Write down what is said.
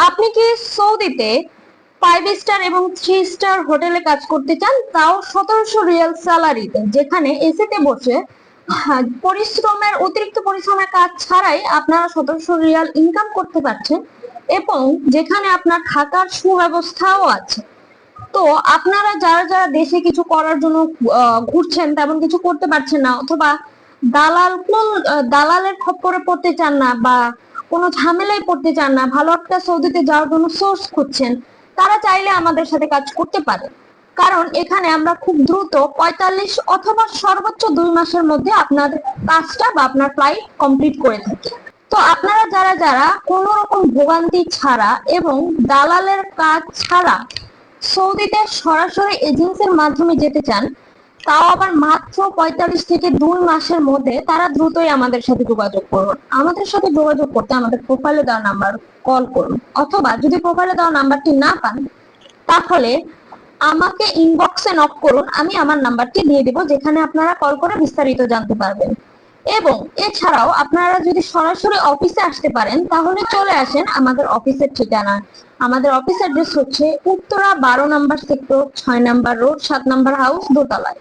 আপনি কি সৌদিতে 5 স্টার এবং 3 স্টার হোটেলে কাজ করতে চান, তাও 1700 রিয়াল স্যালারিতে, যেখানে এসিতে বসে অতিরিক্ত পরিশ্রমের কাজ ছাড়াই আপনারা 1700 রিয়াল ইনকাম করতে পারছেন, এবং যেখানে আপনার থাকার সুব্যবস্থাও আছে। তো আপনারা যারা যারা দেশে কিছু করার জন্য ঘুরছেন, তেমন কিছু করতে পারছেন না, অথবা দালালের খপ্পরে পড়তে চান না, বা কোনো ঝামেলায় পড়তে চান না, ভালো একটা সৌদিতে যাওয়ার জন্য সোর্স খুঁজছেন, তারা চাইলে আমাদের সাথে কাজ করতে পারে। কারণ এখানে আমরা খুব দ্রুত 45 অথবা সর্বোচ্চ 2 মাসের মধ্যে আপনার কাজটা বা আপনার ফ্লাইট কমপ্লিট করে থাকি। তো আপনারা যারা যারা কোনো রকম ভোগান্তি ছাড়া এবং দালালের কাজ ছাড়া সৌদিতে সরাসরি এজেন্সির মাধ্যমে যেতে চান, তাও আবার মাত্র 45 থেকে 2 মাসের মধ্যে, তারা দ্রুতই আমাদের সাথে যোগাযোগ করুন। আমাদের সাথে যোগাযোগ করতে আমাদের প্রোফাইলে দেওয়া নাম্বার কল করুন, অথবা যদি প্রোফাইলে দেওয়া নাম্বারটি না পান, তাহলে আমাকে ইনবক্সে নক করুন, আমি আমার নাম্বারটি দিয়ে দেব, যেখানে আপনারা কল করে বিস্তারিত জানতে পারবেন। এবং এছাড়াও আপনারা যদি সরাসরি অফিসে আসতে পারেন, তাহলে চলে আসেন আমাদের অফিসের ঠিকানা। আমাদের অফিস অ্যাড্রেস হচ্ছে উত্তরা 12 নম্বর সেক্টর, 6 নম্বর রোড, 7 নম্বর হাউস, দোতলায়।